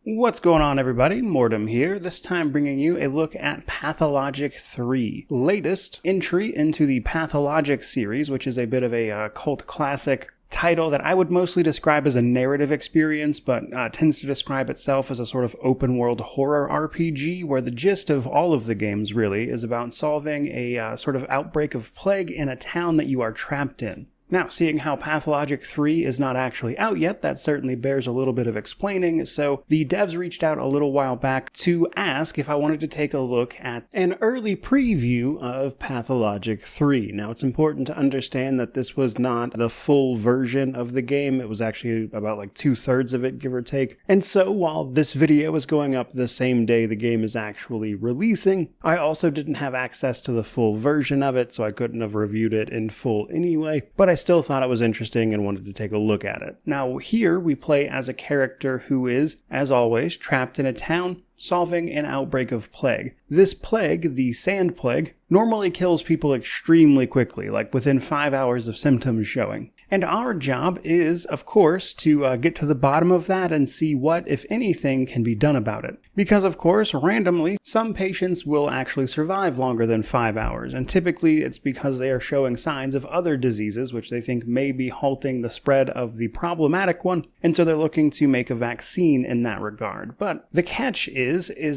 What's going on, everybody? Mortem here, this time bringing you a look at Pathologic 3, latest entry into the Pathologic series, which is a bit of a cult classic title that I would mostly describe as a narrative experience, but tends to describe itself as a sort of open-world horror RPG, where the gist of all of the games, really, is about solving a sort of outbreak of plague in a town that you are trapped in. Now, seeing how Pathologic 3 is not actually out yet, that certainly bears a little bit of explaining, so the devs reached out a little while back to ask if I wanted to take a look at an early preview of Pathologic 3. Now, it's important to understand that this was not the full version of the game. It was actually about like 2/3 of it, give or take. And so, while this video is going up the same day the game is actually releasing, I also didn't have access to the full version of it, so I couldn't have reviewed it in full anyway, but I still thought it was interesting and wanted to take a look at it. Now here we play as a character who is, as always, trapped in a town solving an outbreak of plague. This plague, the sand plague, normally kills people extremely quickly, like within 5 hours of symptoms showing. And our job is, of course, to get to the bottom of that and see what, if anything, can be done about it. Because, of course, randomly, some patients will actually survive longer than 5 hours, and typically it's because they are showing signs of other diseases which they think may be halting the spread of the problematic one, and so they're looking to make a vaccine in that regard. But the catch is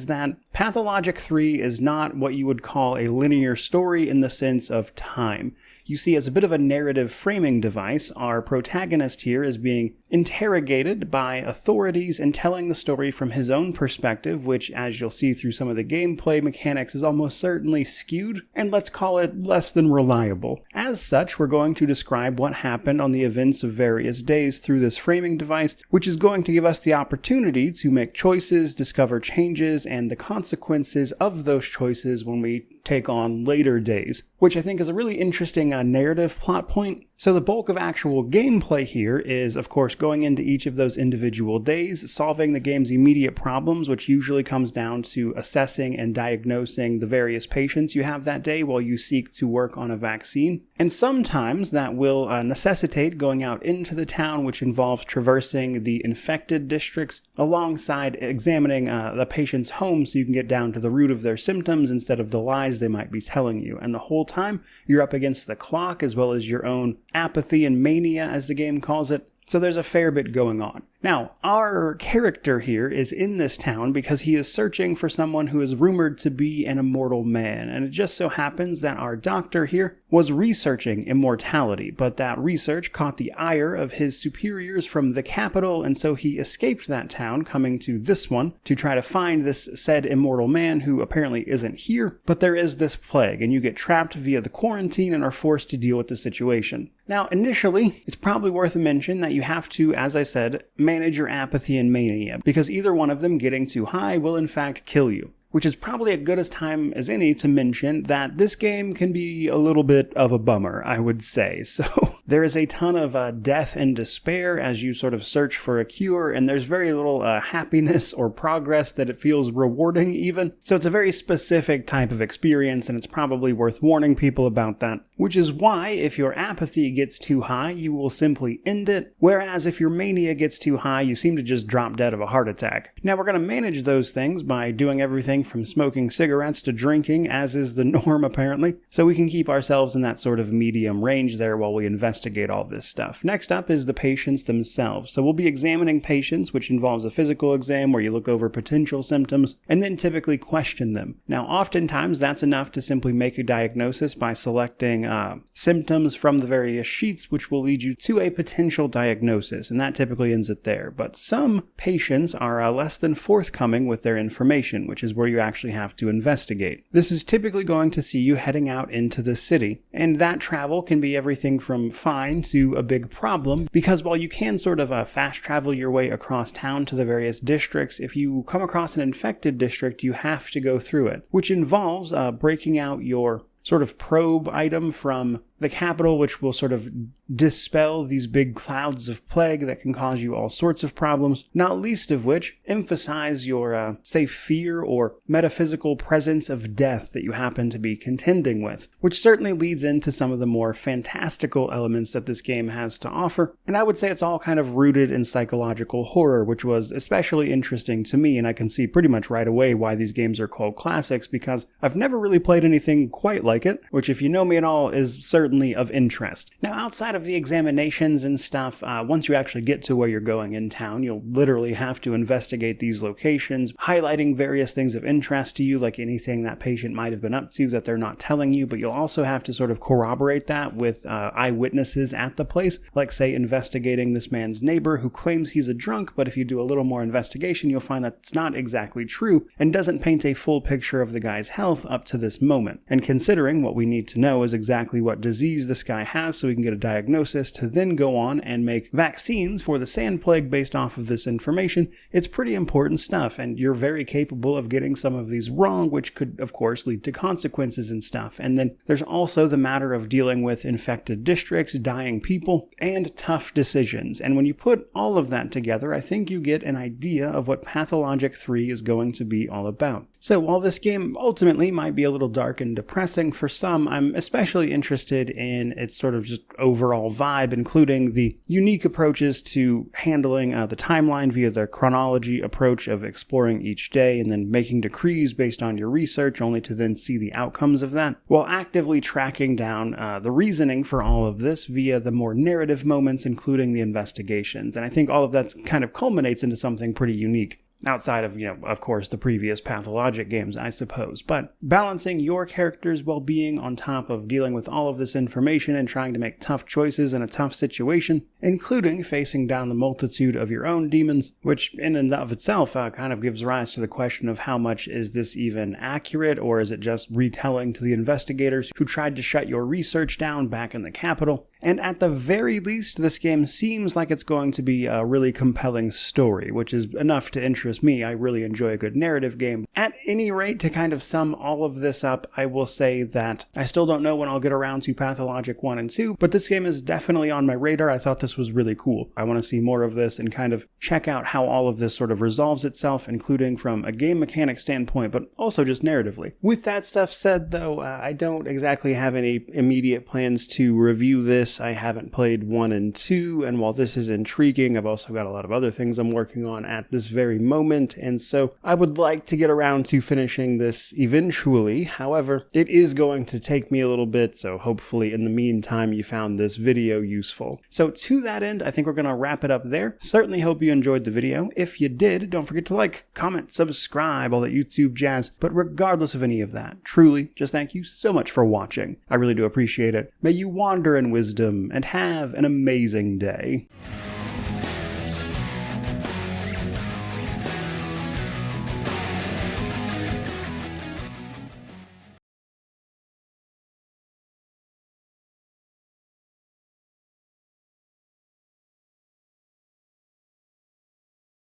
that Pathologic 3 is not what you would call a linear story in the sense of time. You see, as a bit of a narrative framing device, our protagonist here is being interrogated by authorities and telling the story from his own perspective, which, as you'll see through some of the gameplay mechanics, is almost certainly skewed, and let's call it less than reliable. As such, we're going to describe what happened on the events of various days through this framing device, which is going to give us the opportunity to make choices, discover changes, and the consequences of those choices when we take on later days, which I think is a really interesting narrative plot point. So the bulk of actual gameplay here is, of course, going into each of those individual days, solving the game's immediate problems, which usually comes down to assessing and diagnosing the various patients you have that day while you seek to work on a vaccine. And sometimes that will necessitate going out into the town, which involves traversing the infected districts alongside examining the patient's home so you can get down to the root of their symptoms instead of the lies they might be telling you. And the whole time, you're up against the clock as well as your own apathy and mania, as the game calls it. So there's a fair bit going on. Now, our character here is in this town because he is searching for someone who is rumored to be an immortal man, and it just so happens that our doctor here was researching immortality, but that research caught the ire of his superiors from the capital, and so he escaped that town, coming to this one to try to find this said immortal man who apparently isn't here, but there is this plague, and you get trapped via the quarantine and are forced to deal with the situation. Now, initially, it's probably worth a mention that you have to, as I said, manage your apathy and mania, because either one of them getting too high will in fact kill you. Which is probably as good a time as any to mention that this game can be a little bit of a bummer, I would say. So there is a ton of death and despair as you sort of search for a cure, and there's very little happiness or progress that it feels rewarding even. So it's a very specific type of experience, and it's probably worth warning people about that. Which is why, if your apathy gets too high, you will simply end it, whereas if your mania gets too high, you seem to just drop dead of a heart attack. Now, we're going to manage those things by doing everything from smoking cigarettes to drinking, as is the norm apparently, so we can keep ourselves in that sort of medium range there while we investigate all this stuff. Next up is the patients themselves. So we'll be examining patients, which involves a physical exam where you look over potential symptoms and then typically question them. Now, oftentimes that's enough to simply make a diagnosis by selecting symptoms from the various sheets, which will lead you to a potential diagnosis, and that typically ends it there. But some patients are less than forthcoming with their information, which is where you actually have to investigate. This is typically going to see you heading out into the city, and that travel can be everything from fine to a big problem, because while you can sort of fast travel your way across town to the various districts, if you come across an infected district, you have to go through it, which involves breaking out your sort of probe item from the capital, which will sort of dispel these big clouds of plague that can cause you all sorts of problems, not least of which emphasize your, say, fear or metaphysical presence of death that you happen to be contending with, which certainly leads into some of the more fantastical elements that this game has to offer. And I would say it's all kind of rooted in psychological horror, which was especially interesting to me, and I can see pretty much right away why these games are called classics, because I've never really played anything quite like it, which, if you know me at all, is certainly of interest. Now, outside of the examinations and stuff, once you actually get to where you're going in town, you'll literally have to investigate these locations, highlighting various things of interest to you, like anything that patient might have been up to that they're not telling you, but you'll also have to sort of corroborate that with eyewitnesses at the place, like, say, investigating this man's neighbor who claims he's a drunk, but if you do a little more investigation, you'll find that it's not exactly true and doesn't paint a full picture of the guy's health up to this moment. And considering what we need to know is exactly what disease this guy has so we can get a diagnosis to then go on and make vaccines for the sand plague based off of this information, it's pretty important stuff, and you're very capable of getting some of these wrong, which could, of course, lead to consequences and stuff. And then there's also the matter of dealing with infected districts, dying people, and tough decisions. And when you put all of that together, I think you get an idea of what Pathologic 3 is going to be all about. So while this game ultimately might be a little dark and depressing for some, I'm especially interested in its sort of just overall vibe, including the unique approaches to handling the timeline via the chronology approach of exploring each day and then making decrees based on your research only to then see the outcomes of that, while actively tracking down the reasoning for all of this via the more narrative moments, including the investigations. And I think all of that kind of culminates into something pretty unique. Outside of, of course, the previous Pathologic games, I suppose. But balancing your character's well-being on top of dealing with all of this information and trying to make tough choices in a tough situation, including facing down the multitude of your own demons, which in and of itself kind of gives rise to the question of how much is this even accurate, or is it just retelling to the investigators who tried to shut your research down back in the capital? And at the very least, this game seems like it's going to be a really compelling story, which is enough to interest me. I really enjoy a good narrative game. At any rate, to kind of sum all of this up, I will say that I still don't know when I'll get around to Pathologic 1 and 2, but this game is definitely on my radar. I thought this was really cool. I want to see more of this and kind of check out how all of this sort of resolves itself, including from a game mechanic standpoint, but also just narratively. With that stuff said, though, I don't exactly have any immediate plans to review this. I haven't played 1 and 2, and while this is intriguing, I've also got a lot of other things I'm working on at this very moment, and so I would like to get around to finishing this eventually. However, it is going to take me a little bit, so hopefully in the meantime you found this video useful. So to that end, I think we're going to wrap it up there. Certainly hope you enjoyed the video. If you did, don't forget to like, comment, subscribe, all that YouTube jazz. But regardless of any of that, truly, just thank you so much for watching. I really do appreciate it. May you wander in wisdom and have an amazing day.